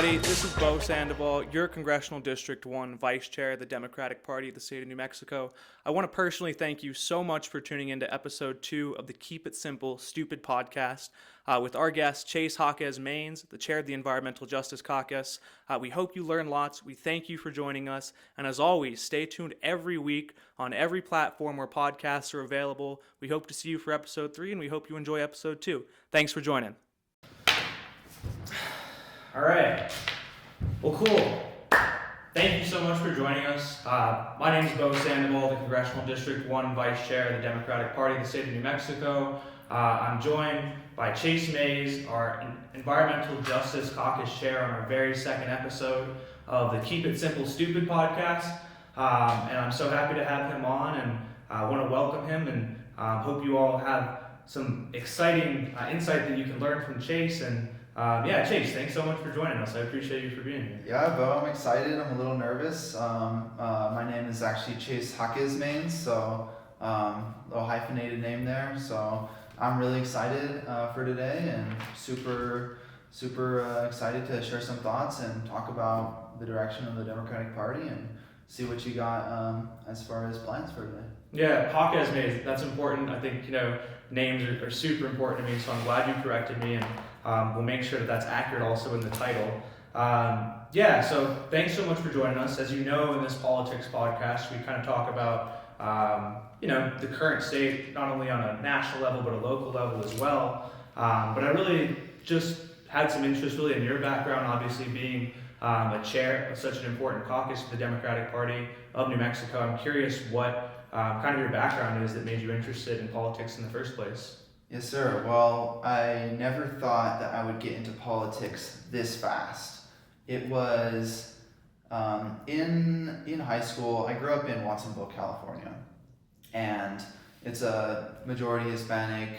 everybody. This is Bo Sandoval, your Congressional District 1 Vice Chair of the Democratic Party of the state of New Mexico. I want to personally thank you so much for tuning into episode 2 of the Keep It Simple, Stupid podcast with our guest, Jacques-Maynes, the chair of the Environmental Justice Caucus. We hope you learn lots. We thank you for joining us. And as always, stay tuned every week on every platform where podcasts are available. We hope to see you for episode 3, and we hope you enjoy episode 2. Thanks for joining. All right. Well, cool. Thank you so much for joining us. My name is Bo Sandoval, the Congressional District 1 Vice Chair of the Democratic Party of the state of New Mexico. I'm joined by Jacques-Maynes, our Environmental Justice Caucus Chair, on our very second episode of the Keep It Simple, Stupid podcast. And I'm so happy to have him on, and I want to welcome him, and hope you all have some exciting insight that you can learn from Chase. And Chase, thanks so much for joining us. I appreciate you for being here. Yeah, Bo, I'm excited. I'm a little nervous. My name is actually Jacques-Maynes, so little hyphenated name there. So I'm really excited for today, and super excited to share some thoughts and talk about the direction of the Democratic Party and see what you got as far as plans for today. Yeah, Jacques-Maynes, that's important. I think, names are super important to me, so I'm glad you corrected me, and we'll make sure that that's accurate also in the title. So thanks so much for joining us. As you know, in this politics podcast, we kind of talk about, the current state, not only on a national level, but a local level as well. But I really just had some interest really in your background, obviously being a chair of such an important caucus for the Democratic Party of New Mexico. I'm curious what kind of your background is that made you interested in politics in the first place. Yes, sir. Well, I never thought that I would get into politics this fast. It was in high school. I grew up in Watsonville, California, and it's a majority Hispanic,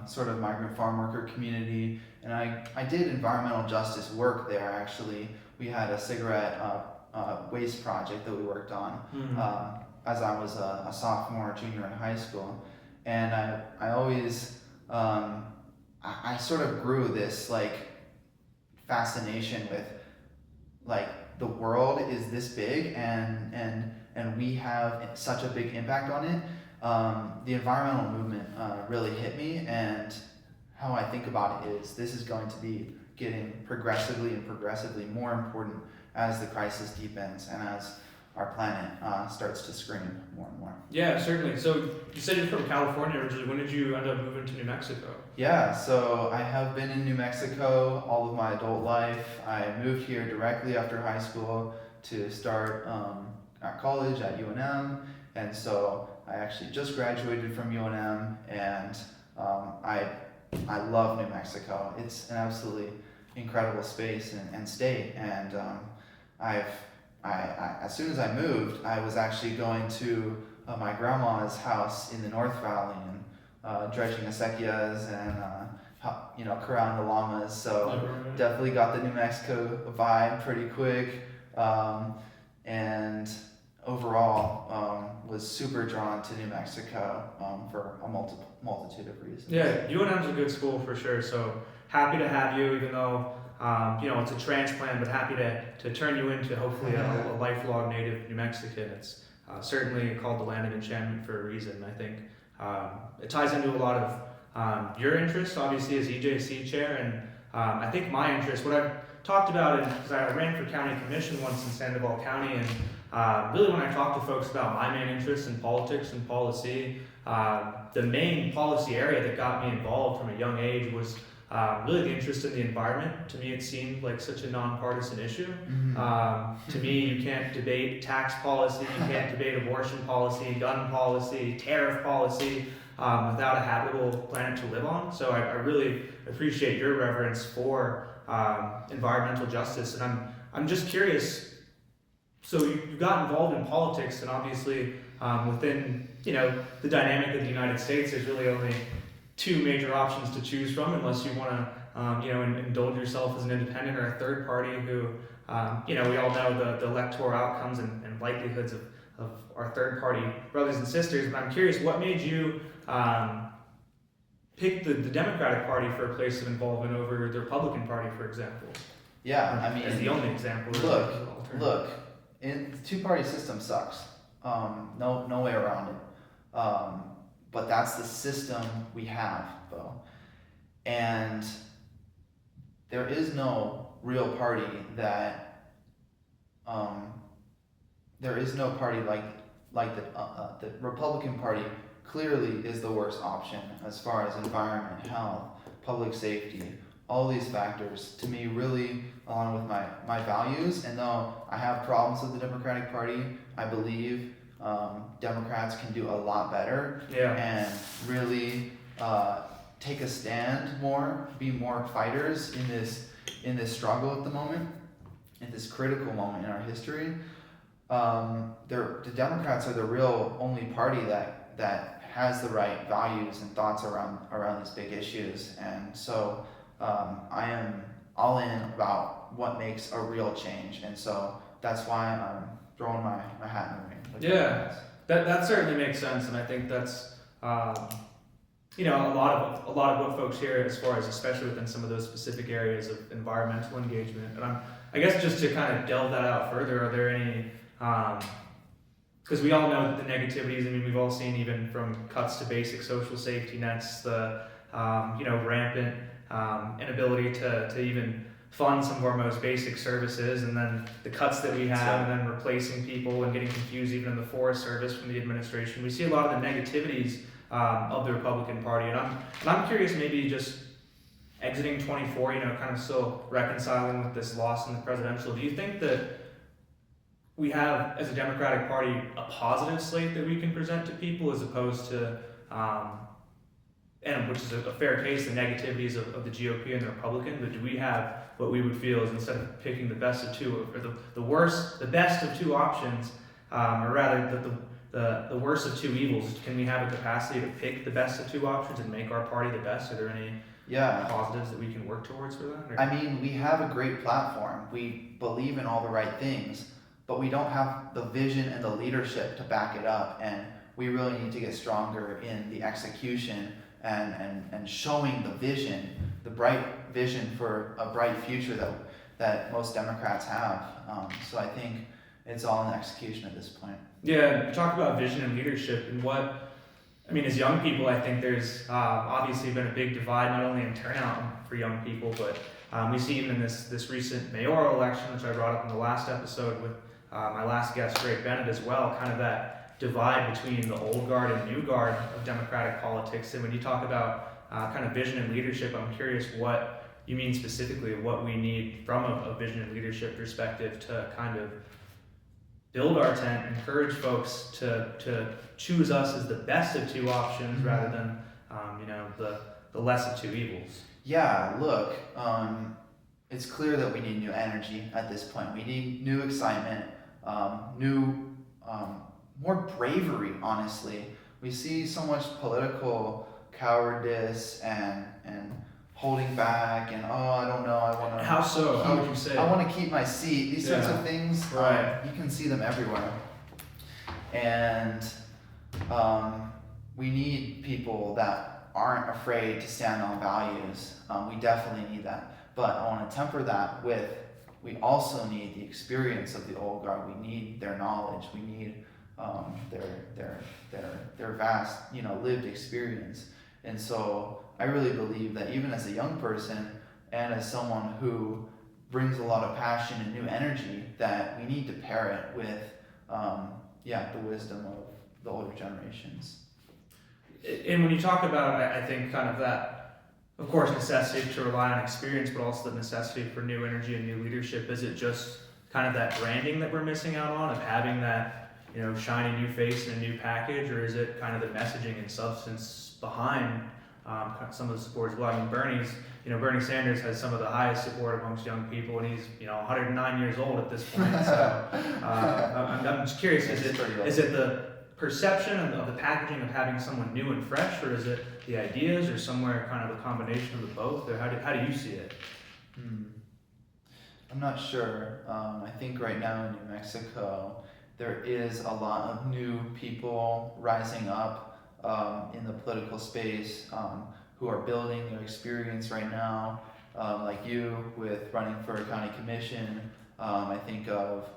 sort of migrant farm worker community, and I did environmental justice work there, actually. We had a cigarette waste project that we worked on as I was a sophomore, junior in high school. And I always, I sort of grew this fascination with the world is this big and we have such a big impact on it. The environmental movement really hit me, and how I think about it is this is going to be getting progressively more important as the crisis deepens and as our planet starts to scream more and more. Yeah, certainly. So you said you're from California originally. When did you end up moving to New Mexico? Yeah, so I have been in New Mexico all of my adult life. I moved here directly after high school to start at college at UNM, and so I actually just graduated from UNM, and I love New Mexico. It's an absolutely incredible space and state, and I as soon as I moved, I was actually going to my grandma's house in the North Valley and dredging acequias and corralling the llamas. So definitely got the New Mexico vibe pretty quick, and overall was super drawn to New Mexico for a multitude of reasons. Yeah, UNM's a good school for sure. So happy to have you, even though it's a transplant, but happy to turn you into hopefully a lifelong native New Mexican. It's certainly called the land of enchantment for a reason. I think it ties into a lot of your interests, obviously, as EJC chair, and I think my interest, what I've talked about, because I ran for county commission once in Sandoval County, and really when I talk to folks about my main interests in politics and policy, the main policy area that got me involved from a young age was really the interest in the environment. To me, it seemed like such a nonpartisan issue. To me, you can't debate tax policy, you can't debate abortion policy, gun policy, tariff policy without a habitable planet to live on. So I really appreciate your reverence for environmental justice, and I'm just curious. So you got involved in politics, and obviously within the dynamic of the United States, there's really only two major options to choose from, unless you want to, indulge yourself as an independent or a third party who, we all know the electoral outcomes and likelihoods of our third party brothers and sisters. But I'm curious, what made you pick the Democratic Party for a place of involvement over the Republican Party, for example? Yeah, I mean, as the only example. Look, the two-party system sucks. No way around it. But that's the system we have, though. And there is no real party there is no party like the Republican Party clearly is the worst option as far as environment, health, public safety, all these factors to me really align with my values. And though I have problems with the Democratic Party, I believe Democrats can do a lot better and really take a stand more, be more fighters in this struggle at the moment, in this critical moment in our history. The Democrats are the real only party that has the right values and thoughts around these big issues, and so I am all in about what makes a real change, and so that's why I'm throwing my hat in the ring. Yeah, that certainly makes sense, and I think that's a lot of what folks hear as far as, especially within some of those specific areas of environmental engagement. And I guess just to kind of delve that out further, are there any, because we all know that the negativities, I mean, we've all seen even from cuts to basic social safety nets, the rampant inability to even fund some of our most basic services, and then the cuts that we have, and then replacing people and getting confused even in the Forest Service from the administration. We see a lot of the negativities of the Republican Party, and I'm curious, maybe just exiting 24, kind of still reconciling with this loss in the presidential. Do you think that we have, as a Democratic Party, a positive slate that we can present to people, as opposed to, and which is a fair case, the negativities of the GOP and the Republican, but do we have what we would feel is, instead of picking the best of two, or the best of two options, or rather the worst of two evils, can we have a capacity to pick the best of two options and make our party the best? Are there any positives that we can work towards for that? Or? I mean, we have a great platform. We believe in all the right things, but we don't have the vision and the leadership to back it up, and we really need to get stronger in the execution and showing the vision, the bright vision for a bright future that most Democrats have. So I think it's all in the execution at this point. Yeah, you talk about vision and leadership, and as young people, I think there's obviously been a big divide, not only in turnout for young people, but we see even in this recent mayoral election, which I brought up in the last episode with my last guest, Greg Bennett, as well, kind of that divide between the old guard and new guard of Democratic politics. And when you talk about kind of vision and leadership, I'm curious what you mean specifically, what we need from a vision and leadership perspective to kind of build our tent, encourage folks to choose us as the best of two options rather than the less of two evils. Yeah, look, it's clear that we need new energy at this point. We need new excitement, more bravery, honestly. We see so much political cowardice and holding back and, I don't know, I want to... How so? How would you say? I want to keep my seat. These sorts of things, right. You can see them everywhere. And we need people that aren't afraid to stand on values. We definitely need that. But I want to temper that with, we also need the experience of the old guard. We need their knowledge. We need their vast, lived experience. And so I really believe that even as a young person and as someone who brings a lot of passion and new energy, that we need to pair it with, the wisdom of the older generations. And when you talk about, I think, kind of that, of course, necessity to rely on experience, but also the necessity for new energy and new leadership, is it just kind of that branding that we're missing out on, of having that, shiny new face and a new package, or is it kind of the messaging and substance behind some of the support as well? I mean, Bernie Sanders has some of the highest support amongst young people, and he's 109 years old at this point. So I'm just curious, is it the perception of the packaging of having someone new and fresh, or is it the ideas, or somewhere kind of a combination of the both, or how do you see it? I'm not sure. I think right now in New Mexico, there is a lot of new people rising up in the political space who are building their experience right now. like you with running for a county commission. I think of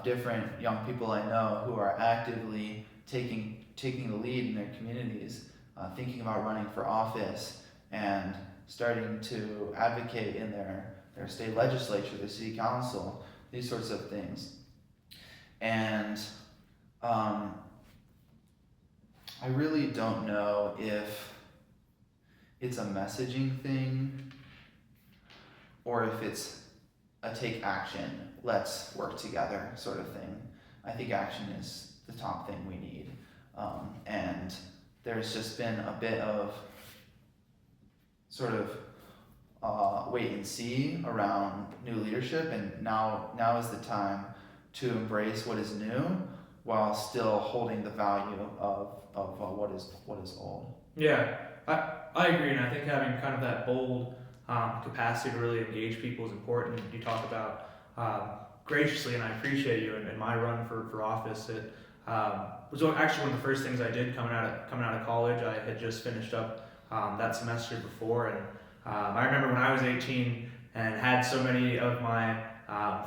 different young people I know who are actively taking the lead in their communities, thinking about running for office and starting to advocate in their state legislature, the city council, these sorts of things. And I really don't know if it's a messaging thing or if it's a take action, let's work together sort of thing. I think action is the top thing we need. And there's just been a bit of sort of wait and see around new leadership, and now is the time to embrace what is new while still holding the value of what is old. Yeah, I agree, and I think having kind of that bold capacity to really engage people is important. You talk about graciously, and I appreciate you in my run for office. It was actually one of the first things I did coming out of college. I had just finished up that semester before, and I remember when I was 18 and had so many of my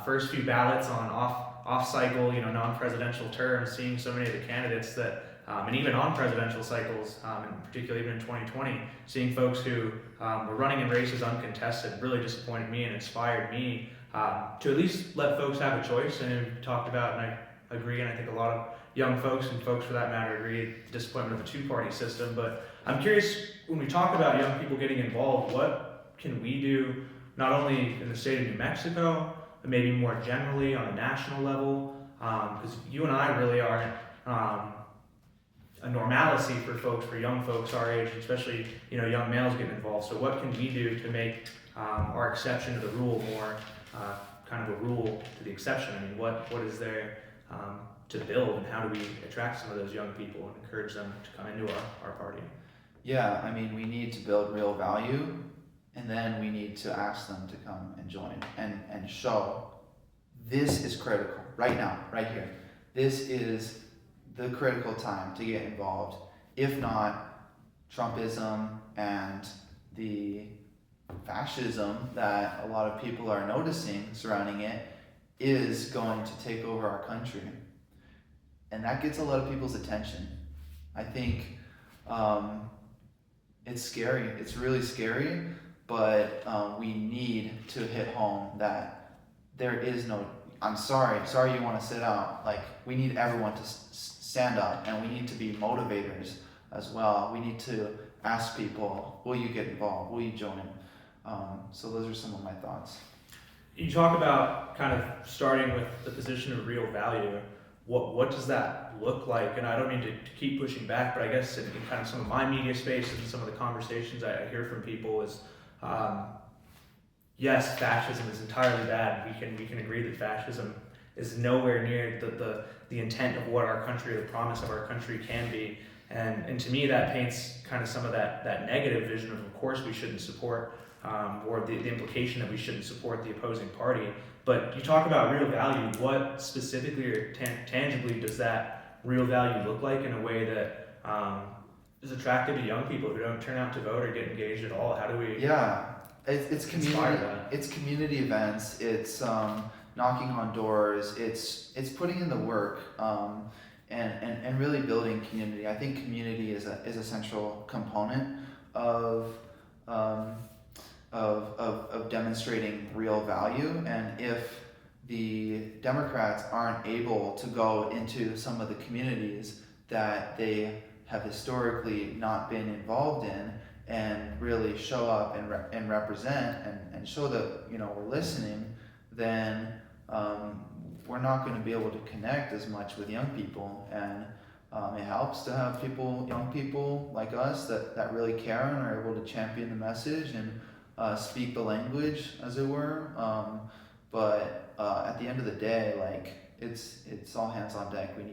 first few ballots on off cycle, non-presidential terms, seeing so many of the candidates that, and even on presidential cycles, and particularly even in 2020, seeing folks who were running in races uncontested really disappointed me and inspired me to at least let folks have a choice. And we talked about, and I agree, and I think a lot of young folks and folks for that matter agree, the disappointment of a two-party system. But I'm curious, when we talk about young people getting involved, what can we do, not only in the state of New Mexico, but maybe more generally on a national level? Because you and I really aren't a normalcy for young folks our age, especially young males getting involved. So what can we do to make our exception to the rule more kind of a rule to the exception? I mean, what is there to build, and how do we attract some of those young people and encourage them to come into our party? Yeah, I mean, we need to build real value, and then we need to ask them to come and join and show this is critical right now, right here. This is the critical time to get involved. If not, Trumpism and the fascism that a lot of people are noticing surrounding it is going to take over our country. And that gets a lot of people's attention. I think it's scary. It's really scary, but we need to hit home that there is no, I'm sorry you want to sit out. Like, we need everyone to stand up, and we need to be motivators as well. We need to ask people, will you get involved? Will you join? So those are some of my thoughts. You talk about kind of starting with the position of real value. What does that look like? And I don't mean to keep pushing back, but I guess in kind of some of my media spaces and some of the conversations I hear from people is, yes, fascism is entirely bad. We can agree that fascism is nowhere near the intent of what our country, or the promise of our country can be. And to me, that paints kind of some of that negative vision of course we shouldn't support, or the implication that we shouldn't support the opposing party. But you talk about real value. What specifically or tangibly does that real value look like in a way that is attractive to young people who don't turn out to vote or get engaged at all? How do we? Yeah, it's community. That? It's community events. It's knocking on doors. It's putting in the work. And really building community. I think community is a central component of demonstrating real value. And if the Democrats aren't able to go into some of the communities that they have historically not been involved in and really show up and represent and show that we're listening, then we're not going to be able to connect as much with young people. And it helps to have young people like us that really care and are able to champion the message and speak the language, as it were. But at the end of the day, like, it's all hands on deck. We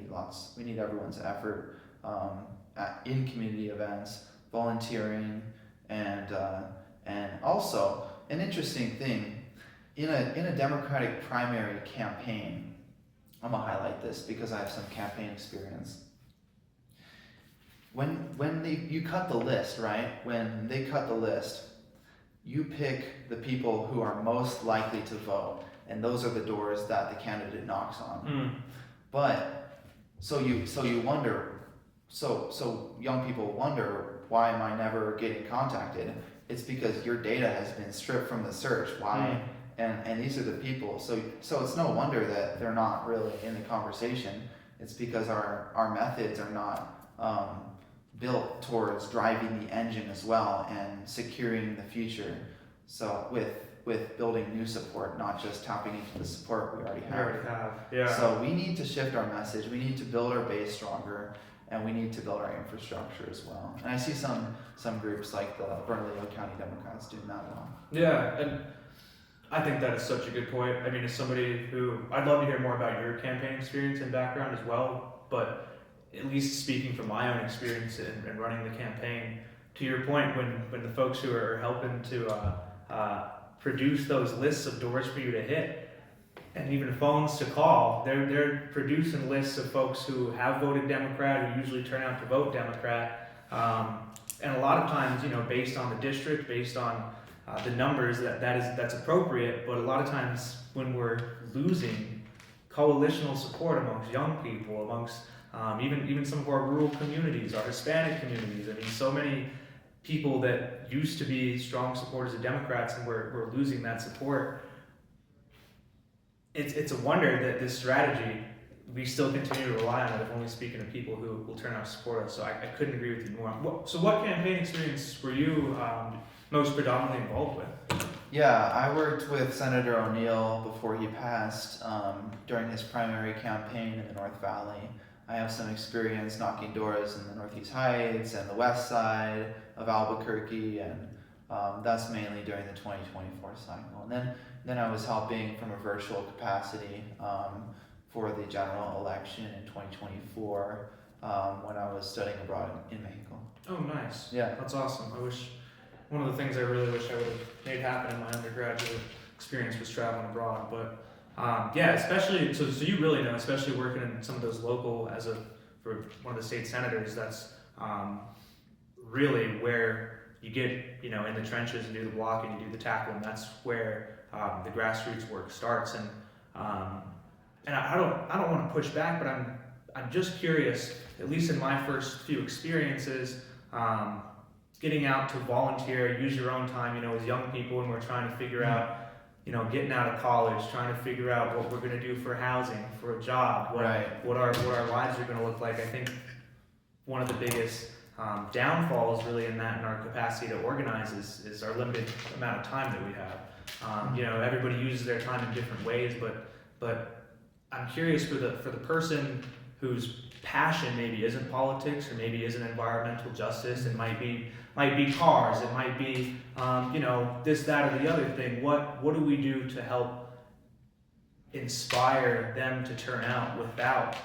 need everyone's effort in community events, volunteering, and also an interesting thing. In a Democratic primary campaign, I'm gonna highlight this because I have some campaign experience. When you cut the list, right? When they cut the list, you pick the people who are most likely to vote, and those are the doors that the candidate knocks on. But so you wonder, so young people wonder, why am I never getting contacted? It's because your data has been stripped from the search. Why? And these are the people. So it's no wonder that they're not really in the conversation. It's because our methods are not built towards driving the engine as well and securing the future. So with building new support, not just tapping into the support we already have. Yeah. So we need to shift our message. We need to build our base stronger, and we need to build our infrastructure as well. And I see some groups like the Bernalillo County Democrats doing that well. Yeah, and I think that is such a good point. I mean, as somebody who, I'd love to hear more about your campaign experience and background as well, but at least speaking from my own experience in running the campaign, to your point, when the folks who are helping to produce those lists of doors for you to hit, and even phones to call, they're producing lists of folks who have voted Democrat, who usually turn out to vote Democrat, and a lot of times, based on the district, based on the numbers, that's appropriate. But a lot of times, when we're losing coalitional support amongst young people, amongst even some of our rural communities, our Hispanic communities, I mean, so many people that used to be strong supporters of Democrats, and we're losing that support. It's a wonder that this strategy, we still continue to rely on it, if only speaking to people who will turn out to support us. So I couldn't agree with you more. So what campaign experience were you most predominantly involved with? Yeah, I worked with Senator O'Neill before he passed during his primary campaign in the North Valley. I have some experience knocking doors in the Northeast Heights and the west side of Albuquerque, and that's mainly during the 2024 cycle. And then I was helping from a virtual capacity for the general election in 2024 when I was studying abroad in Mexico. Oh, nice. Yeah. That's awesome. One of the things I really wish I would have made happen in my undergraduate experience was traveling abroad. But yeah, especially, so you really know, especially working in some of those local, for one of the state senators, that's really where you get, in the trenches and do the blocking, you do the tackling. That's where the grassroots work starts. And I don't want to push back, but I'm just curious, at least in my first few experiences, getting out to volunteer, use your own time, as young people, and we're trying to figure out, getting out of college, trying to figure out what we're going to do for housing, for a job, what our lives are going to look like. I think one of the biggest downfalls really in our capacity to organize is our limited amount of time that we have. Everybody uses their time in different ways, but I'm curious for the person whose passion maybe isn't politics, or maybe isn't environmental justice, it might be cars, it might be this, that, or the other thing. What do we do to help inspire them to turn out without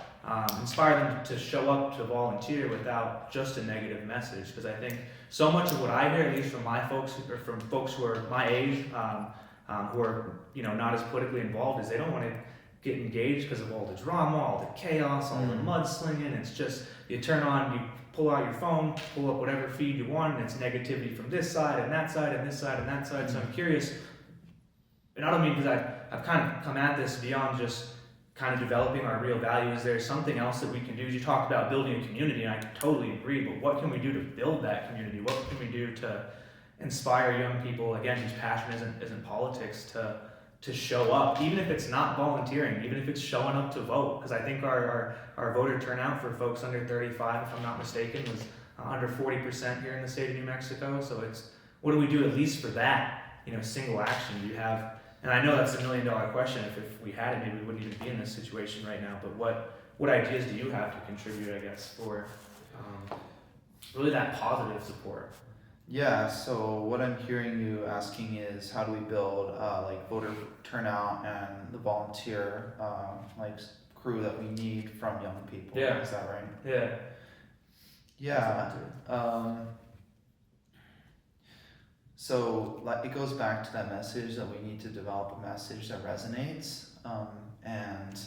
inspire them to show up to volunteer without just a negative message? Because I think so much of what I hear, at least from my folks, or from folks who are my age, who are not as politically involved, is they don't want to get engaged because of all the drama, all the chaos, all the mudslinging. It's just, you turn on, you pull out your phone, pull up whatever feed you want, and it's negativity from this side and that side and this side and that side. So I'm curious, and I don't mean because I've kind of come at this beyond just kind of developing our real values. There's something else that we can do. You talked about building a community, and I totally agree, but what can we do to build that community? What can we do to inspire young people, again, whose passion isn't politics, to show up, even if it's not volunteering, even if it's showing up to vote? Because I think our voter turnout for folks under 35, if I'm not mistaken, was under 40% here in the state of New Mexico. So it's, what do we do at least for that, single action? Do you have, and I know that's $1 million question. If we had it, maybe we wouldn't even be in this situation right now. But what ideas do you have to contribute, I guess, for really that positive support? Yeah, so what I'm hearing you asking is, how do we build voter turnout and the volunteer crew that we need from young people? Yeah. Is that right? Yeah. Yeah. So it goes back to that message that we need to develop a message that resonates, and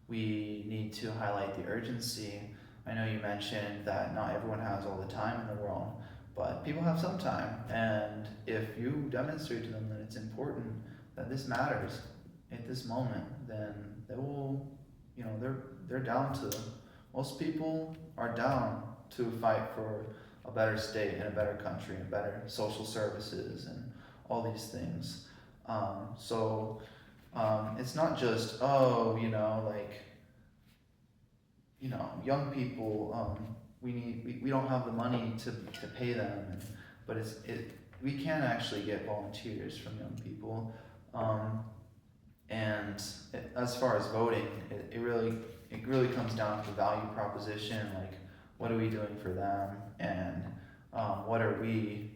we need to highlight the urgency. I know you mentioned that not everyone has all the time in the world, but people have some time, and if you demonstrate to them that it's important, that this matters at this moment, then they will, they're down to, most people are down to fight for a better state and a better country and better social services and all these things. It's not just, young people, we don't have the money to pay them, but we can actually get volunteers from young people. As far as voting, it really comes down to the value proposition, like what are we doing for them, and what are we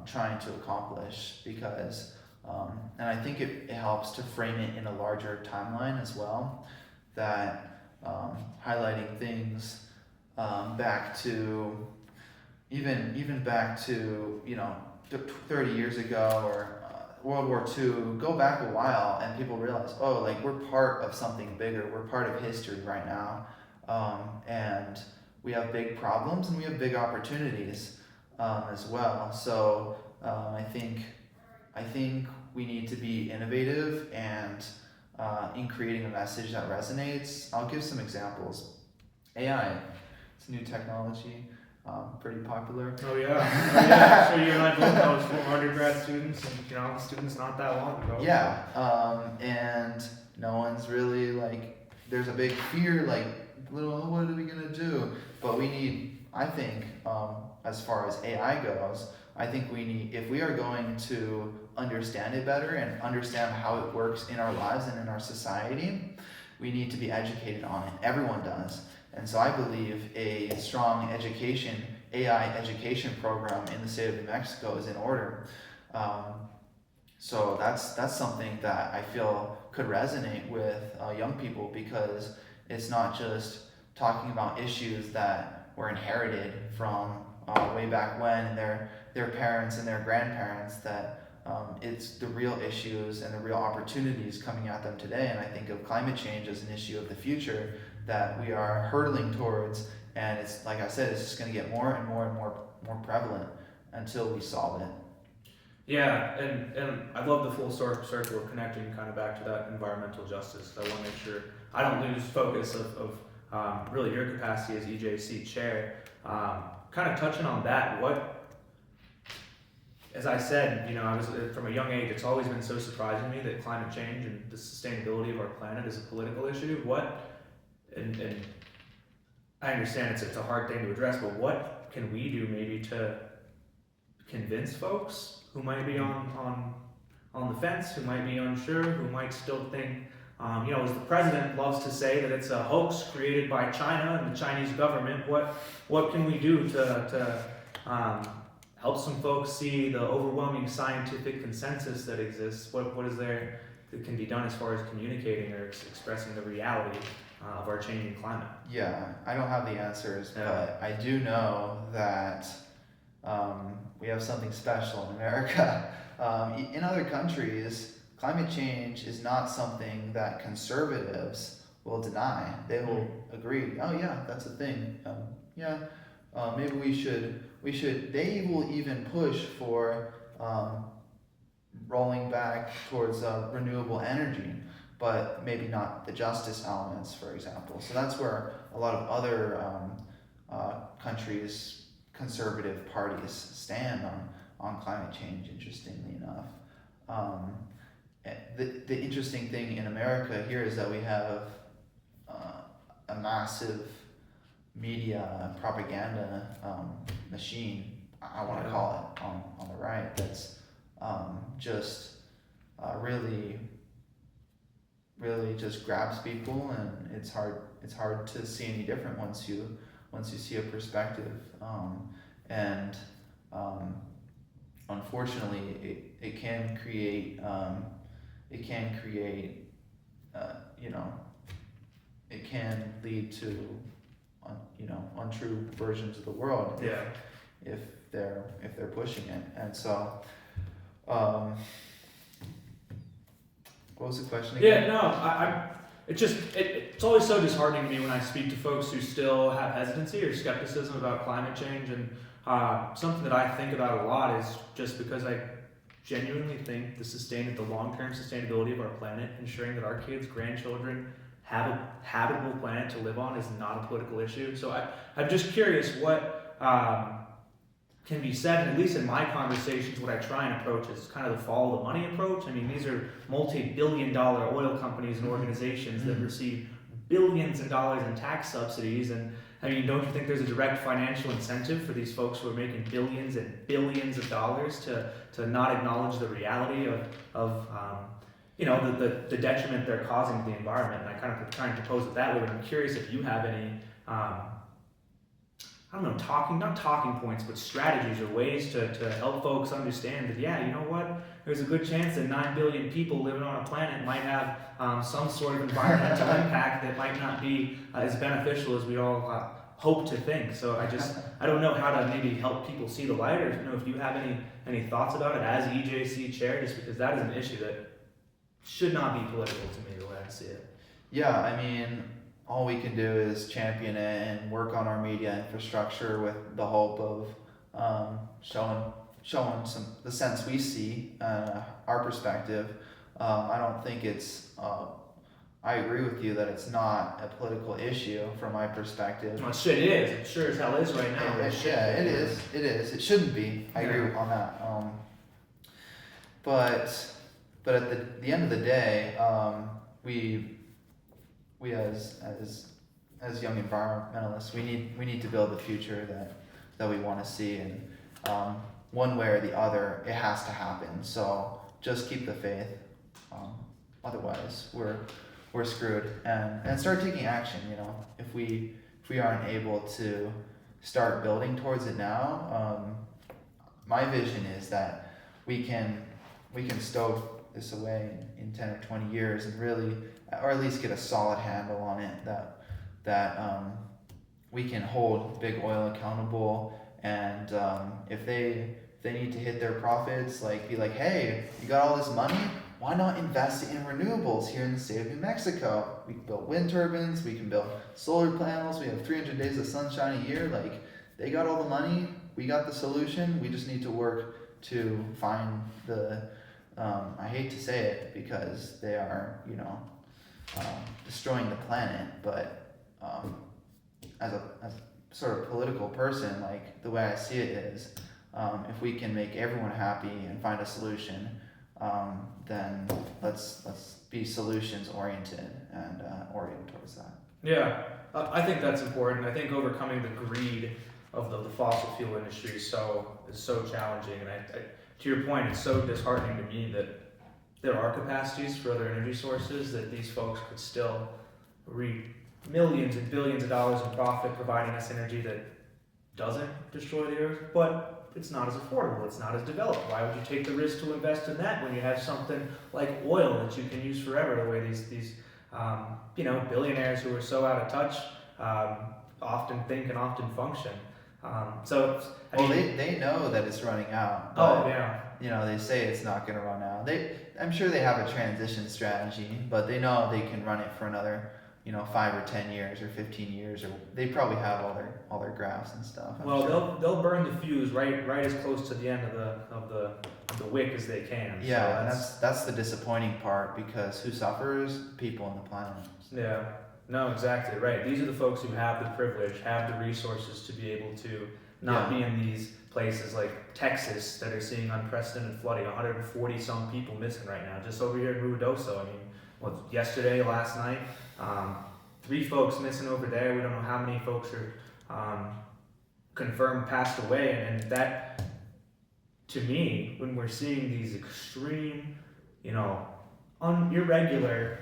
trying to accomplish, because and I think it helps to frame it in a larger timeline as well, that highlighting things back to even back to 30 years ago, or World War II, go back a while, and people realize, we're part of something bigger, we're part of history right now, and we have big problems and we have big opportunities as well. So I think we need to be innovative and in creating a message that resonates. I'll give some examples. AI, it's a new technology, pretty popular. Oh yeah. So you and I both know from undergrad students and students not that long ago. Yeah, and no one's really there's a big fear, what are we gonna do? But we need, I think, as far as AI goes, I think we need, if we are going to understand it better and understand how it works in our lives and in our society, we need to be educated on it. Everyone does. And so I believe a strong AI education program in the state of New Mexico is in order. So that's something that I feel could resonate with young people, because it's not just talking about issues that were inherited from way back when, and their parents and their grandparents, that it's the real issues and the real opportunities coming at them today. And I think of climate change as an issue of the future that we are hurtling towards, and it's, like I said, it's just going to get more and more and more prevalent until we solve it. Yeah, and I love the full circle of connecting kind of back to that environmental justice. I want to make sure I don't lose focus of really your capacity as EJC chair. Kind of touching on that, as I said, I was from a young age, it's always been so surprising to me that climate change and the sustainability of our planet is a political issue. And I understand it's a hard thing to address, but what can we do maybe to convince folks who might be on the fence, who might be unsure, who might still think, as the president loves to say, that it's a hoax created by China and the Chinese government. What can we do to help some folks see the overwhelming scientific consensus that exists? What is there that can be done as far as communicating or expressing the reality of our changing climate? Yeah, I don't have the answers, but I do know that we have something special in America. In other countries, climate change is not something that conservatives will deny. They will agree, oh yeah, that's a thing. Maybe we should. They will even push for rolling back towards renewable energy, but maybe not the justice elements, for example. So that's where a lot of other countries, conservative parties, stand on climate change, interestingly enough. The interesting thing in America here is that we have a massive media propaganda machine, I want to call it, on the right, that's just really just grabs people, and it's hard to see any different once you see a perspective, and unfortunately it can create it can lead to untrue versions of the world if they're pushing it. And so what was the question again? It's always so disheartening to me when I speak to folks who still have hesitancy or skepticism about climate change, and Something that I think about a lot is just because I genuinely think the long-term sustainability of our planet, ensuring that our kids, grandchildren have a habitable planet to live on, is not a political issue. So I'm just curious what can be said, and at least in my conversations, what I try and approach is kind of the follow the money approach. I mean, these are multi-billion-dollar oil companies and organizations that receive billions of dollars in tax subsidies, and I mean, don't you think there's a direct financial incentive for these folks who are making billions and billions of dollars to not acknowledge the reality of the detriment they're causing to the environment? And I kind of trying to pose it that way, but I'm curious if you have any not talking points, but strategies or ways to help folks understand that, yeah, you know what, there's a good chance that 9 billion people living on a planet might have some sort of environmental impact that might not be as beneficial as we all hope to think. So I don't know how to maybe help people see the light, or if you have any thoughts about it as EJC chair, just because that is an issue that should not be political to me, the way I see it. Yeah, I mean, all we can do is champion it and work on our media infrastructure with the hope of showing the sense we see, our perspective. I don't think it's. I agree with you that it's not a political issue from my perspective. Well, shit, it is. It sure as hell is right now. It is. It is. It shouldn't be. I agree on that. But at the end of the day, we as young environmentalists, we need to build the future that we want to see, and one way or the other, it has to happen. So just keep the faith. Otherwise, we're screwed, and start taking action. If we aren't able to start building towards it now, my vision is that we can stow this away in 10 or 20 years and really, or at least get a solid handle on it, that we can hold big oil accountable, and if they need to hit their profits, be like, hey, you got all this money, why not invest in renewables here in the state of New Mexico? We can build wind turbines, we can build solar panels, we have 300 days of sunshine a year. They got all the money, we got the solution, we just need to work to find the I hate to say it because they are, destroying the planet, but as a sort of political person, the way I see it is, if we can make everyone happy and find a solution, then let's be solutions oriented and orient towards that. Yeah, I think that's important. I think overcoming the greed of the fossil fuel industry is so challenging, and I to your point, it's so disheartening to me that there are capacities for other energy sources, that these folks could still reap millions and billions of dollars in profit providing us energy that doesn't destroy the earth, but it's not as affordable, it's not as developed. Why would you take the risk to invest in that when you have something like oil that you can use forever, the way these billionaires who are so out of touch often think and often function. They know that it's running out. But, they say it's not going to run out. I'm sure they have a transition strategy, but they know they can run it for another, 5 or 10 years or 15 years, or they probably have all their graphs and stuff. They'll burn the fuse right as close to the end of the wick as they can. Yeah, so that's the disappointing part, because who suffers? People on the planet. Yeah. No, exactly right. These are the folks who have the privilege, have the resources to be able to not be in these places like Texas that are seeing unprecedented flooding, 140 some people missing right now. Just over here in Ruidoso, yesterday, last night, 3 folks missing over there. We don't know how many folks are confirmed passed away, and that, to me, when we're seeing these extreme, irregular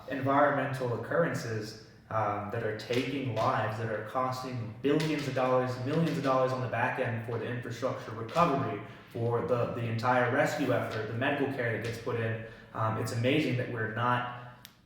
environmental occurrences that are taking lives, that are costing billions of dollars, millions of dollars on the back end for the infrastructure recovery, for the entire rescue effort, the medical care that gets put in. It's amazing that we're not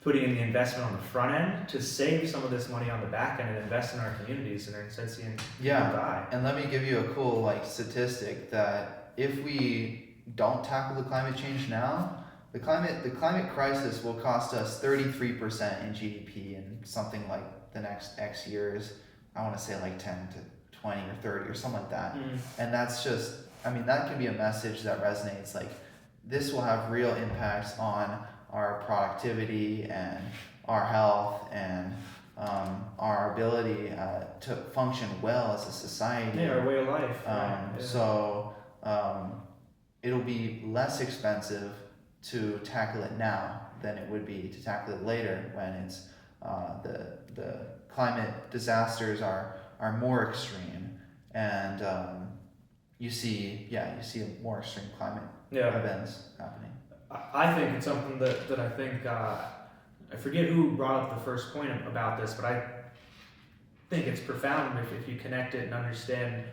putting in the investment on the front end to save some of this money on the back end and invest in our communities, and instead seeing people die. And let me give you a cool statistic that if we don't tackle the climate change now, the climate crisis will cost us 33% in GDP in something like the next X years. I want to say 10 to 20 or 30 or something like that. Mm. And that's just, I mean, that can be a message that resonates. Like, this will have real impacts on our productivity and our health and our ability to function well as a society. Yeah, our way of life. Right? Yeah. So it'll be less expensive to tackle it now than it would be to tackle it later when it's the climate disasters are more extreme, and you see a more extreme climate events happening. I think it's something that I think I forget who brought up the first point about this, but I think it's profound if you connect it and understand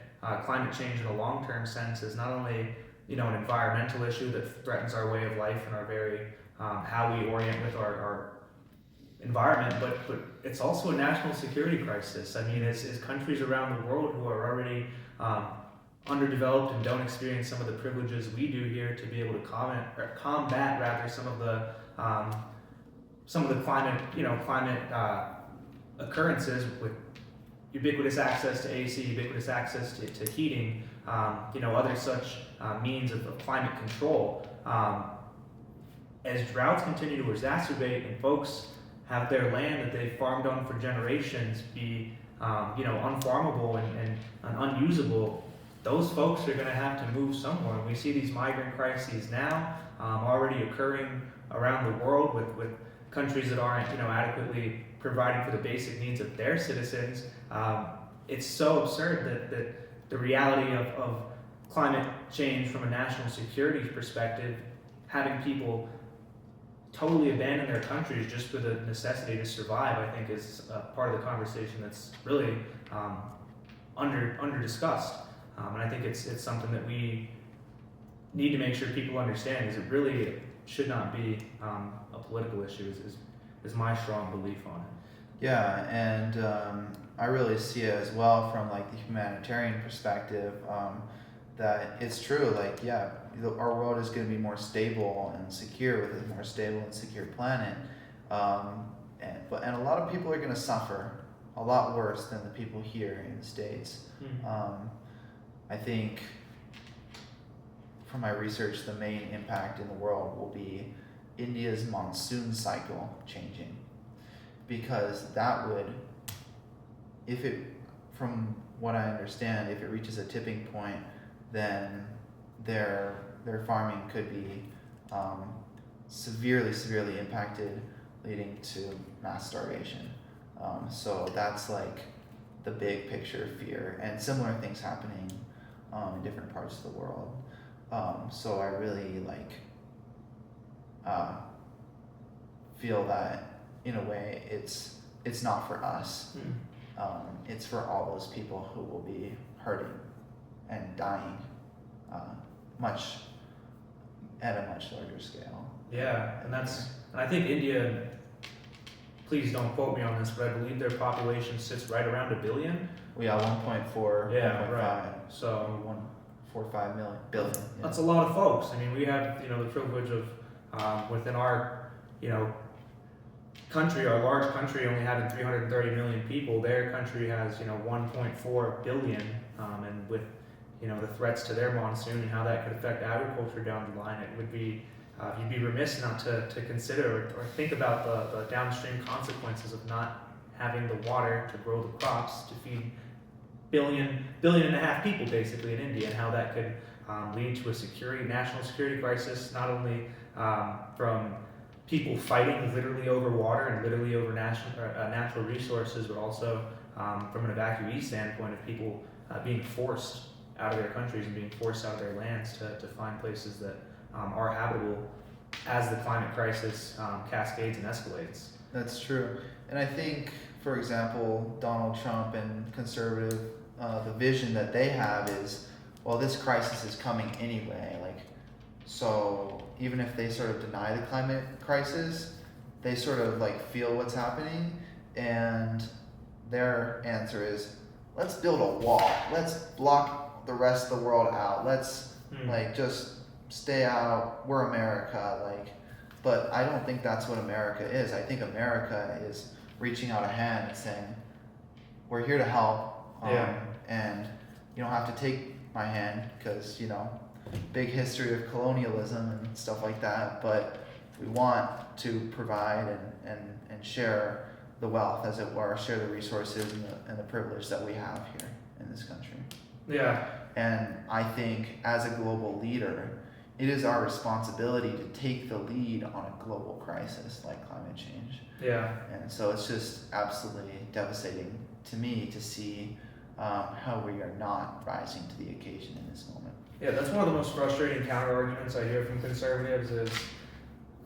climate change in a long-term sense is not only an environmental issue that threatens our way of life and our very how we orient with our environment, but it's also a national security crisis. I mean, as countries around the world who are already underdeveloped and don't experience some of the privileges we do here to be able to combat some of the climate occurrences with ubiquitous access to AC, ubiquitous access to heating, other such means of climate control. As droughts continue to exacerbate and folks have their land that they've farmed on for generations be unfarmable and unusable, those folks are going to have to move somewhere. And we see these migrant crises now already occurring around the world with countries that aren't adequately providing for the basic needs of their citizens. It's so absurd that the reality of climate change from a national security perspective, having people totally abandon their countries just for the necessity to survive, I think is part of the conversation that's really under discussed. And I think it's something that we need to make sure people understand, is it really should not be a political issue, is my strong belief on it. Yeah, and I really see it as well from like the humanitarian perspective, that it's true, like, yeah, our world is going to be more stable and secure with a more stable and secure planet, and a lot of people are going to suffer a lot worse than the people here in the States. I think from my research, the main impact in the world will be India's monsoon cycle changing, because that would, from what I understand, if it reaches a tipping point, then their farming could be severely impacted, leading to mass starvation. So that's like the big picture fear, and similar things happening in different parts of the world. So I really feel that in a way it's not for us. It's for all those people who will be hurting and dying at a much larger scale. Yeah, and I think India, please don't quote me on this, but I believe their population sits right around 1 billion. We got 1.4, yeah, 1.5. Right. So 1.45 billion. Yeah. That's a lot of folks. I mean, we have the privilege of within our country, our large country, only having 330 million people. Their country has 1.4 billion, and with the threats to their monsoon and how that could affect agriculture down the line, it would be you'd be remiss not to consider or think about the downstream consequences of not having the water to grow the crops to feed billion and a half people basically in India, and how that could lead to a national security crisis, not only from people fighting literally over water and literally over natural resources, but also from an evacuee standpoint of people being forced out of their countries and being forced out of their lands to find places that are habitable as the climate crisis cascades and escalates. That's true. And I think, for example, Donald Trump and conservative, the vision that they have is, well, this crisis is coming anyway. So even if they sort of deny the climate crisis, they sort of feel what's happening, and their answer is, let's build a wall. Let's block the rest of the world out. Let's just stay out. We're America. But I don't think that's what America is. I think America is reaching out a hand and saying, we're here to help. and you don't have to take my hand because, you know, big history of colonialism and stuff like that, but we want to provide and share the wealth, as it were, share the resources and the privilege that we have here in this country. Yeah. And I think as a global leader, it is our responsibility to take the lead on a global crisis like climate change. Yeah. And so it's just absolutely devastating to me to see how we are not rising to the occasion in this moment. Yeah, that's one of the most frustrating counter arguments I hear from conservatives is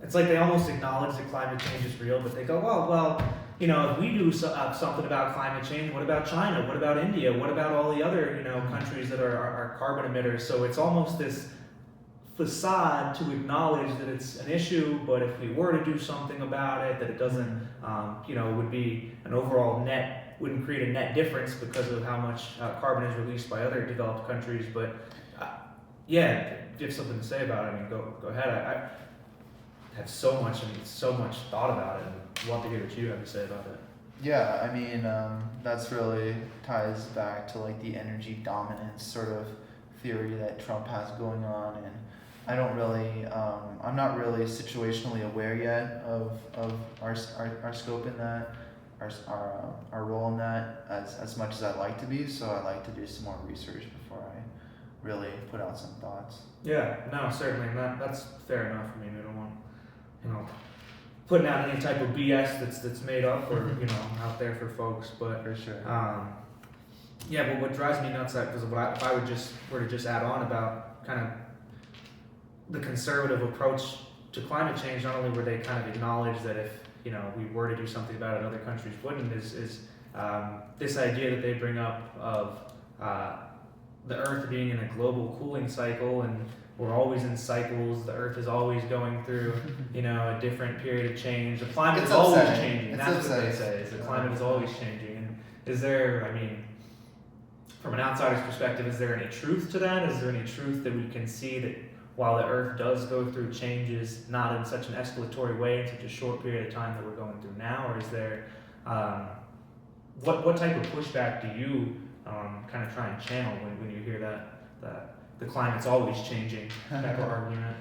it's like they almost acknowledge that climate change is real, but they go, well, you know, if we do something about climate change, what about China? What about India? What about all the other, you know, countries that are carbon emitters? So it's almost this facade to acknowledge that it's an issue, but if we were to do something about it, that it doesn't, you know, would be an overall net, wouldn't create a net difference because of how much carbon is released by other developed countries. But yeah, if you have something to say about it, I mean, go ahead. I have so much thought about it, and love to hear what you have to say about it. Yeah, I mean, that's really ties back to like the energy dominance sort of theory that Trump has going on, and I don't really, I'm not really situationally aware yet of our scope in that, our role in that as much as I'd like to be. So I'd like to do some more research before I really put out some thoughts. Yeah, no, certainly, and that's fair enough. I mean, we don't want, you know, putting out any type of BS that's made up or, you know, out there for folks, but For sure. yeah, but what drives me nuts, because if I were to just add on about kind of the conservative approach to climate change, not only would they kind of acknowledge that if, you know, we were to do something about it, other countries wouldn't, is this idea that they bring up of the Earth being in a global cooling cycle, and we're always in cycles. The Earth is always going through, you know, a different period of change. The climate is always changing. That's what they say. Is the climate is always changing. And is there? I mean, from an outsider's perspective, is there any truth to that? Is there any truth that we can see that while the Earth does go through changes, not in such an escalatory way in such a short period of time that we're going through now, or is there? What type of pushback do you kind of try and channel when you hear that the climate's always changing type of argument?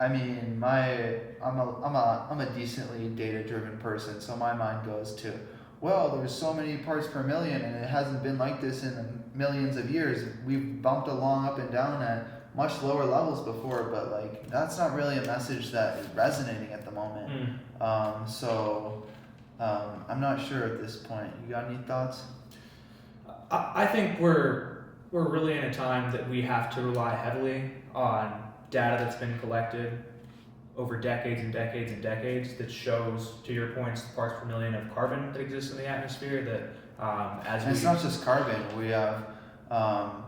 I mean, I'm a decently data-driven person, so my mind goes to, well, there's so many parts per million, and it hasn't been like this in millions of years. We've bumped along up and down at much lower levels before, but like that's not really a message that is resonating at the moment. I'm not sure at this point. You got any thoughts? I think we're really in a time that we have to rely heavily on data that's been collected over decades and decades and decades that shows, to your points, the parts per million of carbon that exists in the atmosphere. That it's not just carbon. We have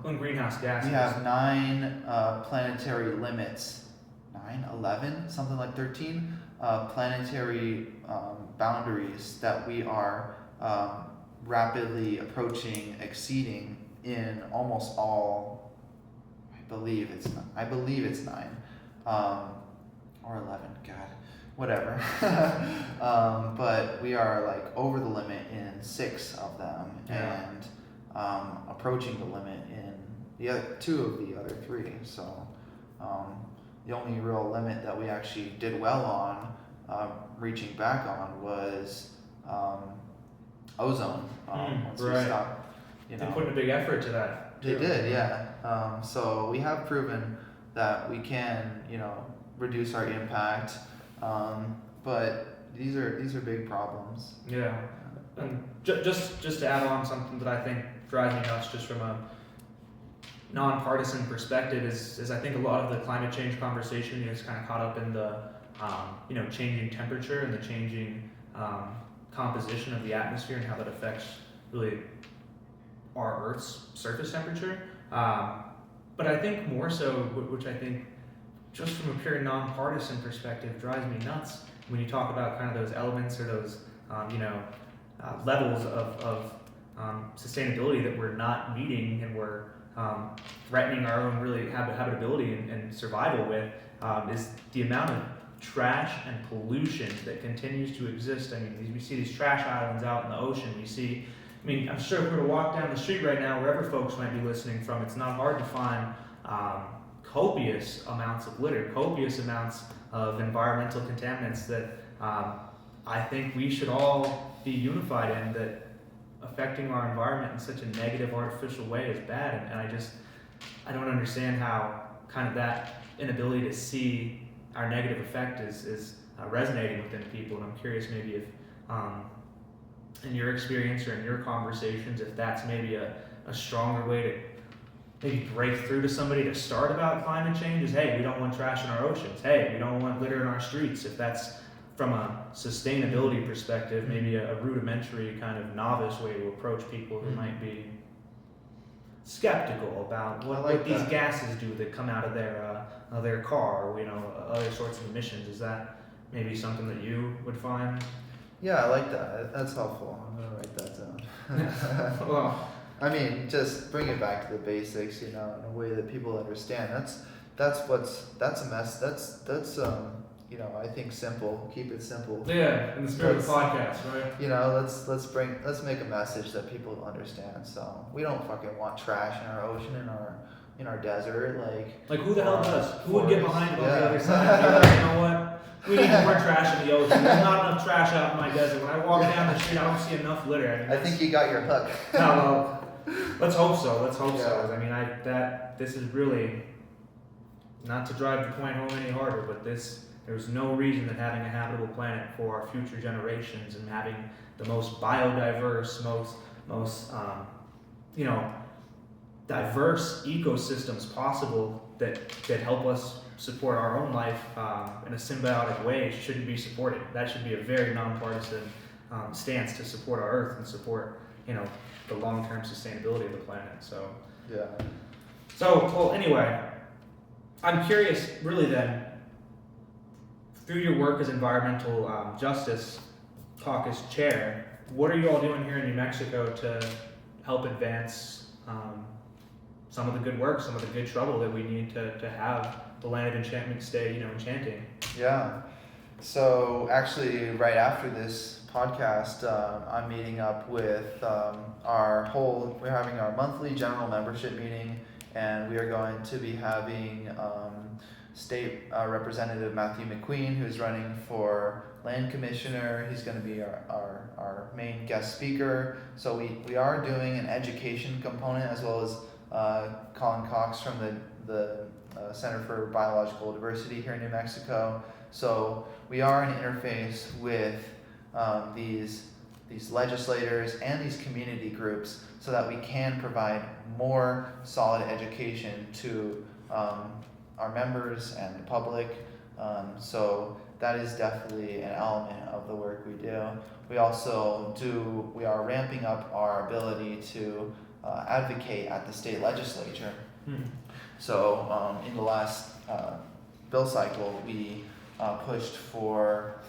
greenhouse gases. We have 9 planetary limits, 11, something like 13 planetary boundaries that we are rapidly approaching, exceeding in almost all. I believe it's 9 or 11. God, whatever. But we are like over the limit in 6 of them, and approaching the limit in the other 2 of the other 3. So the only real limit that we actually did well on, reaching back on, was ozone. Once we stopped, They put in a big effort to that. They did, yeah. So we have proven that we can, you know, reduce our impact, but these are big problems. Yeah, and just to add on something that I think drives me nuts, just from a nonpartisan perspective, is I think a lot of the climate change conversation is kind of caught up in the you know, changing temperature and the changing composition of the atmosphere and how that affects really our Earth's surface temperature. But I think more so, which I think just from a pure nonpartisan perspective drives me nuts, when you talk about kind of those elements or those you know, levels of sustainability that we're not meeting and we're threatening our own really habitability and survival with, is the amount of trash and pollution that continues to exist. I mean, we see these trash islands out in the ocean. We see, I mean, I'm sure if we were to walk down the street right now, wherever folks might be listening from, it's not hard to find copious amounts of litter, copious amounts of environmental contaminants that I think we should all be unified in, that affecting our environment in such a negative, artificial way is bad. And I don't understand how kind of that inability to see our negative effect is resonating within people. And I'm curious maybe if, in your experience or in your conversations, if that's maybe a stronger way to maybe break through to somebody to start about climate change is, hey, we don't want trash in our oceans. Hey, we don't want litter in our streets. If that's from a sustainability perspective, maybe a rudimentary kind of novice way to approach people who might be skeptical about what these gases do that come out of their car, or other sorts of emissions. Is that maybe something that you would find? Yeah, I like that. That's helpful. I'm gonna write that down. Well, I mean, just bring it back to the basics, in a way that people understand. That's a mess. That's I think simple. Keep it simple. yeah, in the spirit of the podcast, right? Let's make a message that people understand. So we don't fucking want trash in our ocean, in our desert, Like who the hell does? Who would get behind it on Yeah. the other side? You're like, you know what? We need more trash in the ocean. There's not enough trash out in my desert. When I walk down the street, I don't see enough litter. I think you got your hook. No, well, let's hope so. Let's hope Yeah. so. I mean, this is really not to drive the point home any harder, but there's no reason that having a habitable planet for our future generations and having the most biodiverse, most diverse ecosystems possible that help us support our own life in a symbiotic way shouldn't be supported. That should be a very nonpartisan stance to support our Earth and support the long-term sustainability of the planet. So Yeah. well, anyway, I'm curious, really, then, through your work as environmental justice caucus chair, what are you all doing here in New Mexico to help advance some of the good work, some of the good trouble that we need to have the land of enchantment stay, enchanting? Yeah. So actually, right after this podcast, I'm meeting up with we're having our monthly general membership meeting, and we are going to be having State Representative Matthew McQueen, who's running for land commissioner. He's going to be our main guest speaker. So we are doing an education component, as well as Colin Cox from the Center for Biological Diversity here in New Mexico. So we are an interface with these legislators and these community groups, so that we can provide more solid education to our members and the public. So that is definitely an element of the work we do. We are ramping up our ability to advocate at the state legislature. So in the last bill cycle, we pushed for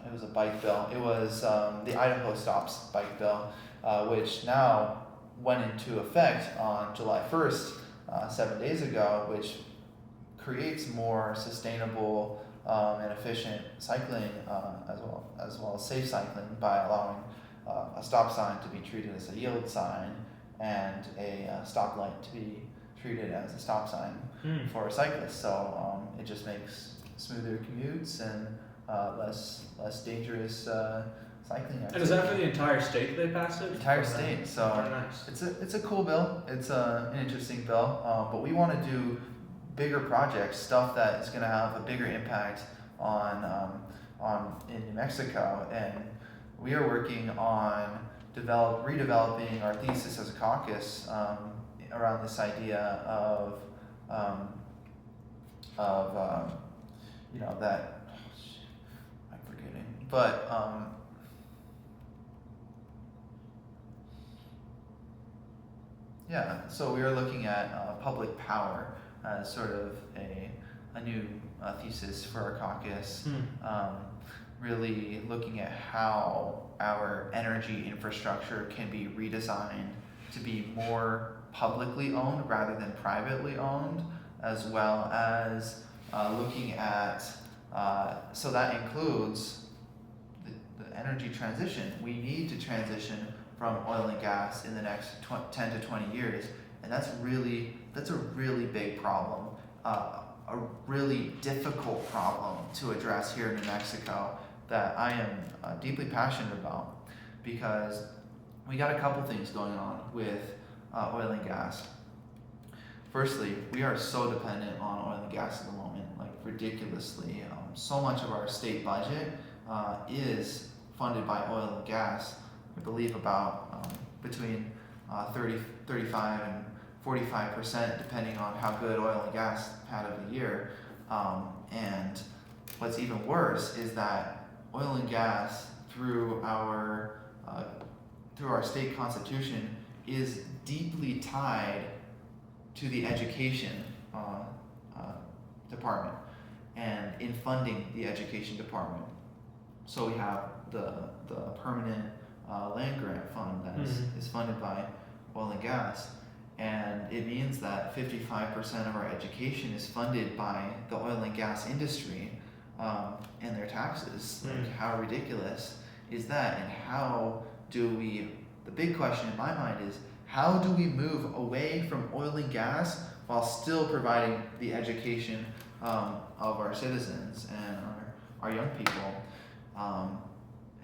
it was a bike bill. It was the Idaho Stops bike bill, which now went into effect on July 1st, 7 days ago, which creates more sustainable and efficient cycling, as well as safe cycling, by allowing a stop sign to be treated as a yield sign and a stoplight to be treated as a stop sign for cyclists. So it just makes smoother commutes and less dangerous cycling activity. And is that for the entire state that they passed it? Entire state. So very nice. it's a cool bill. It's an interesting bill, but we want to do bigger projects, stuff that is going to have a bigger impact on in New Mexico, and we are working on redeveloping our thesis as a caucus around this idea of that. I'm forgetting, but yeah. So we are looking at public power as sort of a new thesis for our caucus. Really looking at how our energy infrastructure can be redesigned to be more publicly owned rather than privately owned, as well as looking at, so that includes the energy transition. We need to transition from oil and gas in the next 10 to 20 years, and that's a really big problem, a really difficult problem to address here in New Mexico that I am deeply passionate about, because we got a couple things going on with oil and gas. Firstly, we are so dependent on oil and gas at the moment, like ridiculously. So much of our state budget is funded by oil and gas. I believe about between 35 and 45%, depending on how good oil and gas had of the year. And what's even worse is that oil and gas, through our state constitution, is deeply tied to the education department and in funding the education department. So we have the permanent land grant fund that is funded by oil and gas, and it means that 55% of our education is funded by the oil and gas industry and their taxes. Like, how ridiculous is that? And how do we, the big question in my mind is, how do we move away from oil and gas while still providing the education of our citizens and our young people?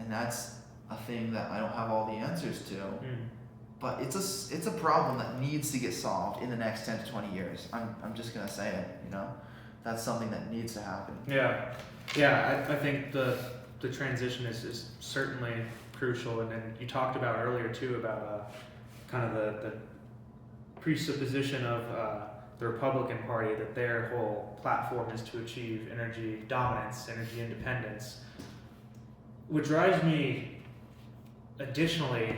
And that's a thing that I don't have all the answers to, but it's a problem that needs to get solved in the next 10 to 20 years. I'm just gonna say it, that's something that needs to happen. Yeah, I think the transition is certainly crucial, and you talked about earlier too about kind of the presupposition of the Republican Party, that their whole platform is to achieve energy dominance, energy independence. What drives me additionally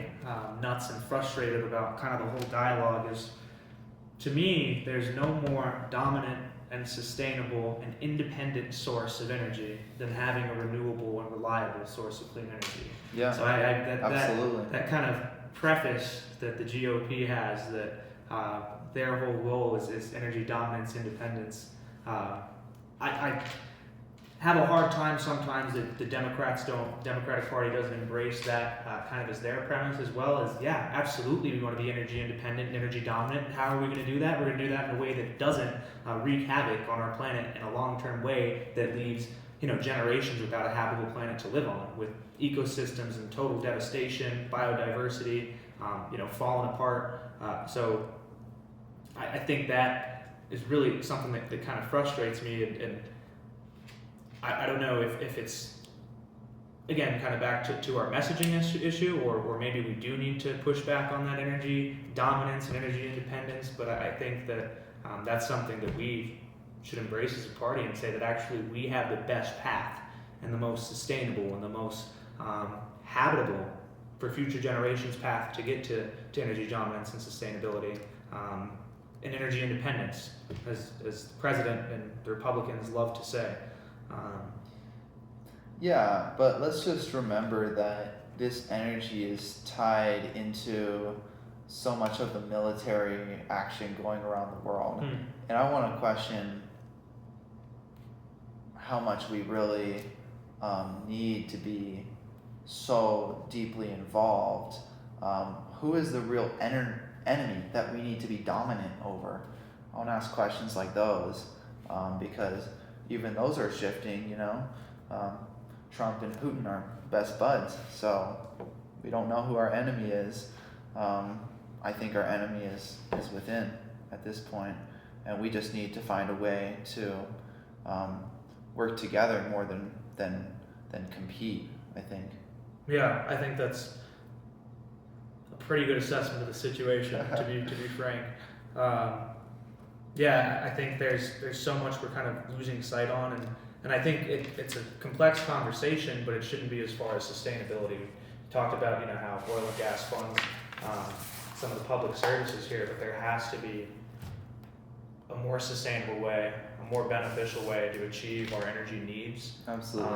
nuts and frustrated about kind of the whole dialogue is, to me, there's no more dominant and sustainable and independent source of energy than having a renewable and reliable source of clean energy. Yeah, so absolutely. That kind of preface that the GOP has, that their whole goal is energy dominance, independence. I have a hard time sometimes that the Democratic Party doesn't embrace that kind of as their premise, as well as, yeah, absolutely, we want to be energy independent and energy dominant. How are we going to do that? We're going to do that in a way that doesn't wreak havoc on our planet in a long-term way that leaves generations without a habitable planet to live on, with ecosystems and total devastation, biodiversity, falling apart. So I think that is really something that kind of frustrates me, and I don't know if it's, again, kind of back to our messaging issue, or maybe we do need to push back on that energy dominance and energy independence, but I think that that's something that we should embrace as a party and say that actually we have the best path and the most sustainable and the most habitable for future generations path to get to energy dominance and sustainability and energy independence, as the president and the Republicans love to say. Yeah, but let's just remember that this energy is tied into so much of the military action going around the world. And I want to question how much we really need to be so deeply involved. Who is the real enemy that we need to be dominant over? I want to ask questions like those, because even those are shifting, Trump and Putin are best buds, so we don't know who our enemy is. I think our enemy is within at this point, and we just need to find a way to work together more than compete, I think. Yeah, I think that's a pretty good assessment of the situation, to be frank. Yeah, I think there's so much we're kind of losing sight on, and I think it's a complex conversation, but it shouldn't be as far as sustainability. We talked about how oil and gas funds some of the public services here, but there has to be a more sustainable way, a more beneficial way to achieve our energy needs. Absolutely.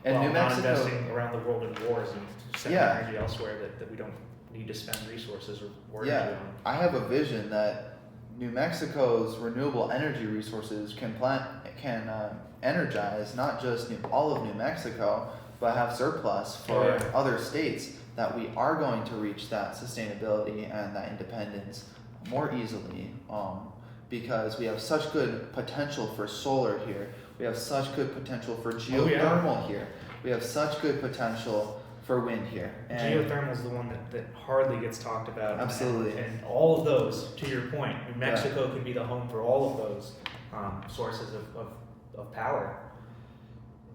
And New Mexico, not investing around the world in wars and sending energy elsewhere that we don't need to spend resources or energy on. I have a vision that New Mexico's renewable energy resources can energize not just all of New Mexico, but have surplus for other states, that we are going to reach that sustainability and that independence more easily, because we have such good potential for solar here. We have such good potential for geothermal here. We have such good potential for wind here. And geothermal is the one that hardly gets talked about. Absolutely. And all of those, to your point, New Mexico could be the home for all of those sources of power.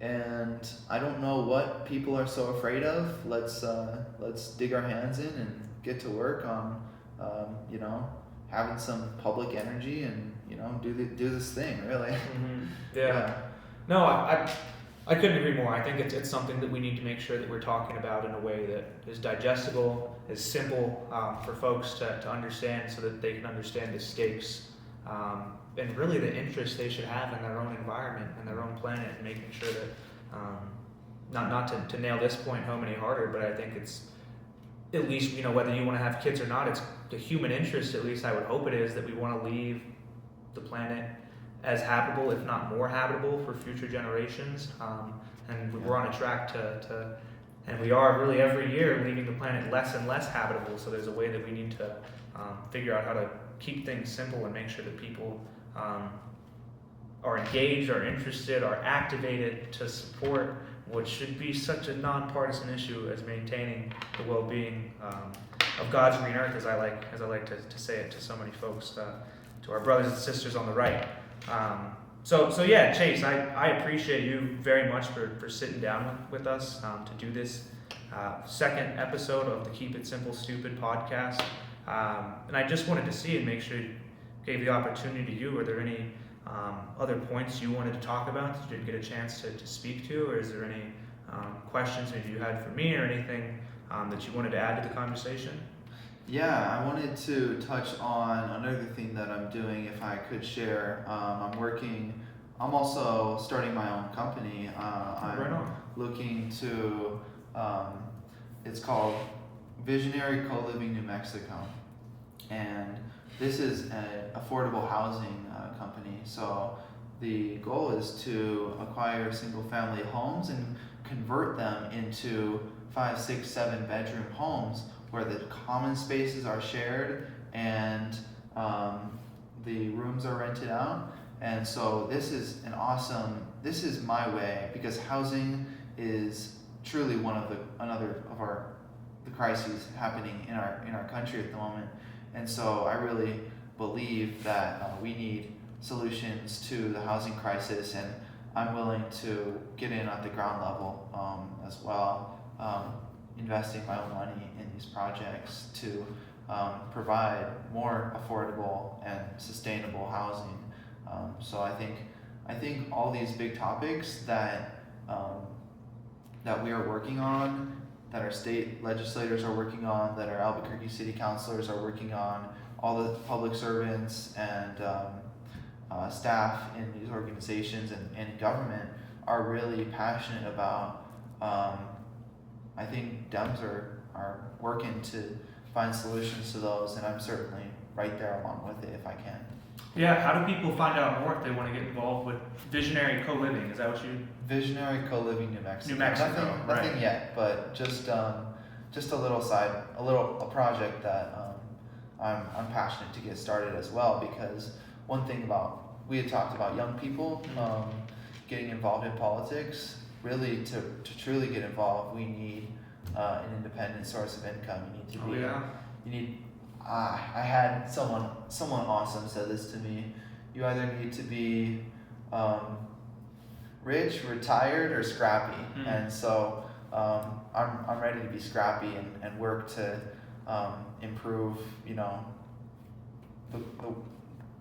And I don't know what people are so afraid of. Let's dig our hands in and get to work on, having some public energy and do this thing really. Mm-hmm. Yeah. No, I couldn't agree more. I think it's something that we need to make sure that we're talking about in a way that is digestible, is simple for folks to understand, so that they can understand the stakes and really the interest they should have in their own environment and their own planet, and making sure that not to nail this point home any harder, but I think it's at least, whether you want to have kids or not, it's the human interest, at least I would hope it is, that we want to leave the planet as habitable, if not more habitable, for future generations. And we're on a track to and we are really every year leaving the planet less and less habitable. So there's a way that we need to figure out how to keep things simple and make sure that people are engaged, are interested, are activated to support what should be such a nonpartisan issue as maintaining the well-being of God's green earth, as I like to say it to so many folks, to our brothers and sisters on the right. So yeah, Chase, I appreciate you very much for sitting down with us to do this second episode of the Keep It Simple Stupid podcast. And I just wanted to see and make sure gave the opportunity to you. Are there any other points you wanted to talk about that you didn't get a chance to speak to, or is there any questions maybe you had for me, or anything that you wanted to add to the conversation? Yeah, I wanted to touch on another thing that I'm doing, if I could share. I'm also starting my own company. I'm looking to, it's called Visionary Co-Living New Mexico. And this is an affordable housing company. So the goal is to acquire single-family homes and convert them into 5, 6, 7 bedroom homes where the common spaces are shared and the rooms are rented out. And so this is my way, because housing is truly another of the crises happening in our country at the moment. And so I really believe that we need solutions to the housing crisis, and I'm willing to get in at the ground level as well, investing my own money in these projects to provide more affordable and sustainable housing. So I think all these big topics that we are working on, that our state legislators are working on, that our Albuquerque city councilors are working on, all the public servants and staff in these organizations and government are really passionate about. I think Dems are working to find solutions to those, and I'm certainly right there along with it if I can. Yeah, how do people find out more if they want to get involved with Visionary Co-Living? Is that what you? Visionary Co-Living New Mexico. New Mexico, nothing yet, but just a little a project that I'm passionate to get started as well, because one thing we had talked about young people getting involved in politics. Really, to truly get involved, we need an independent source of income. You need to be. You need. I had someone awesome said this to me. You either need to be rich, retired, or scrappy. And so I'm ready to be scrappy and work to improve,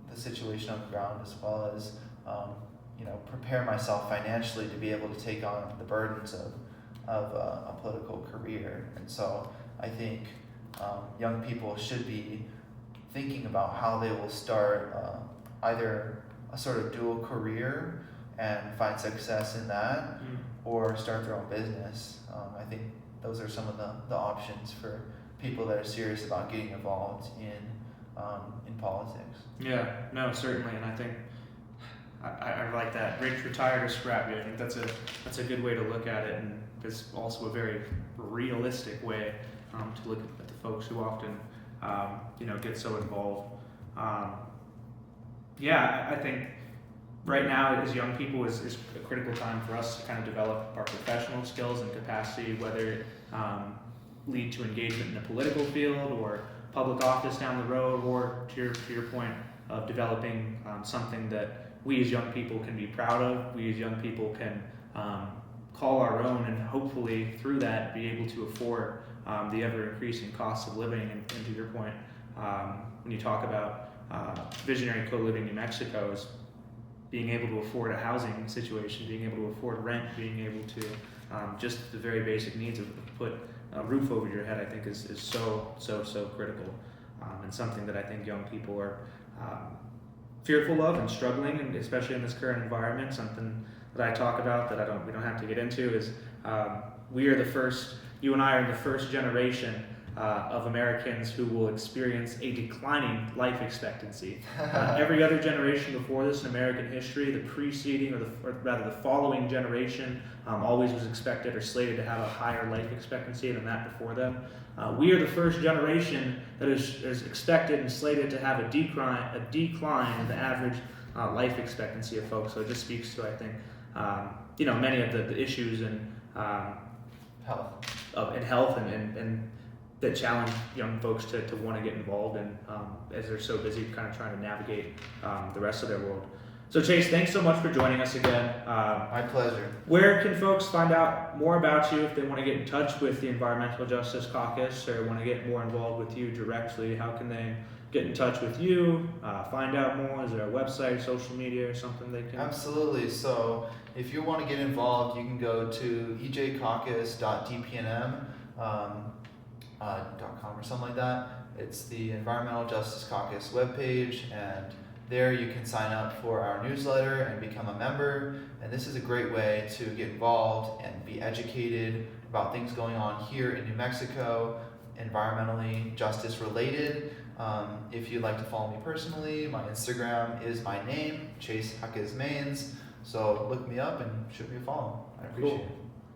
the situation on the ground, as well as prepare myself financially to be able to take on the burdens of a political career. And so I think young people should be thinking about how they will start either a sort of dual career and find success in that, or start their own business. I think those are some of the options for people that are serious about getting involved in politics. Yeah, no, certainly, and I think I like that. Rich, retired, or scrappy. I think that's a good way to look at it, and is also a very realistic way to look at the folks who often get so involved. I think right now as young people is a critical time for us to kind of develop our professional skills and capacity, whether it lead to engagement in the political field or public office down the road, or to your point of developing something that we as young people can be proud of, we as young people can call our own, and hopefully through that be able to afford the ever-increasing cost of living. And to your point, when you talk about visionary co-living New Mexico, is being able to afford a housing situation, being able to afford rent, being able to just the very basic needs of put a roof over your head, I think is so critical, and something that I think young people are fearful of and struggling, and especially in this current environment. Something that I talk about that we don't have to get into is you and I are the first generation of Americans who will experience a declining life expectancy. Every other generation before this in American history, the preceding or rather the following generation always was expected or slated to have a higher life expectancy than that before them. We are the first generation that is expected and slated to have a decline in the average life expectancy of folks. So it just speaks to, I think, many of the issues in health and that challenge young folks to want to get involved in as they're so busy kind of trying to navigate the rest of their world. So Chase, thanks so much for joining us again. My pleasure. Where can folks find out more about you if they want to get in touch with the Environmental Justice Caucus or want to get more involved with you directly? How can they get in touch with you, find out more? Is there a website, social media, or something they can? Absolutely. So if you want to get involved, you can go to ejcaucus.dpnm. .com or something like that. It's the Environmental Justice Caucus webpage, and there you can sign up for our newsletter and become a member. And this is a great way to get involved and be educated about things going on here in New Mexico, environmentally justice related. If you'd like to follow me personally, my Instagram is my name, Jacques-Maynes. So look me up and shoot me a follow. I appreciate it.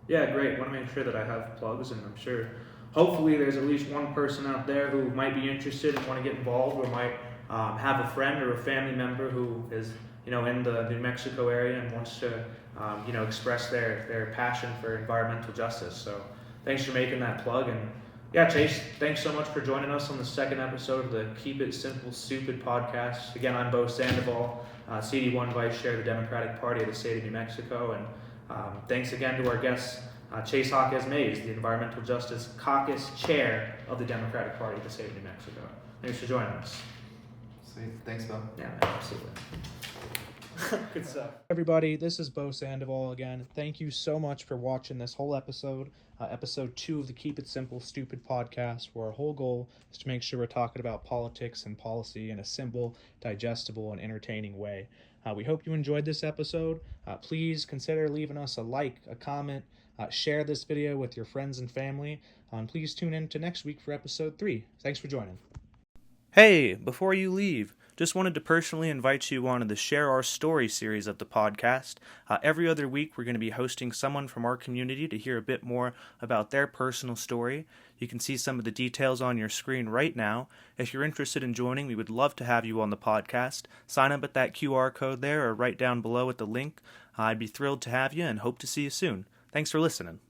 Yeah, great. Want to make sure that I have plugs, and I'm sure hopefully there's at least one person out there who might be interested and want to get involved, or might have a friend or a family member who is in the New Mexico area and wants to express their passion for environmental justice. So thanks for making that plug. And yeah, Chase, thanks so much for joining us on the second episode of the Keep It Simple Stupid podcast. Again, I'm Bo Sandoval, CD1 Vice Chair of the Democratic Party of the state of New Mexico, and thanks again to our guests, Jacques-Maynes, the Environmental Justice Caucus Chair of the Democratic Party of the state of New Mexico. Thanks for joining us. Sweet. Thanks, Bo. Yeah, absolutely. Good stuff. Everybody, this is Bo Sandoval again. Thank you so much for watching this whole episode, episode 2 of the Keep It Simple Stupid podcast, where our whole goal is to make sure we're talking about politics and policy in a simple, digestible, and entertaining way. We hope you enjoyed this episode. Please consider leaving us a like, a comment, share this video with your friends and family. Please tune in to next week for episode 3. Thanks for joining. Hey, before you leave, just wanted to personally invite you on to the Share Our Story series of the podcast. Every other week, we're going to be hosting someone from our community to hear a bit more about their personal story. You can see some of the details on your screen right now. If you're interested in joining, we would love to have you on the podcast. Sign up at that QR code there or right down below at the link. I'd be thrilled to have you and hope to see you soon. Thanks for listening.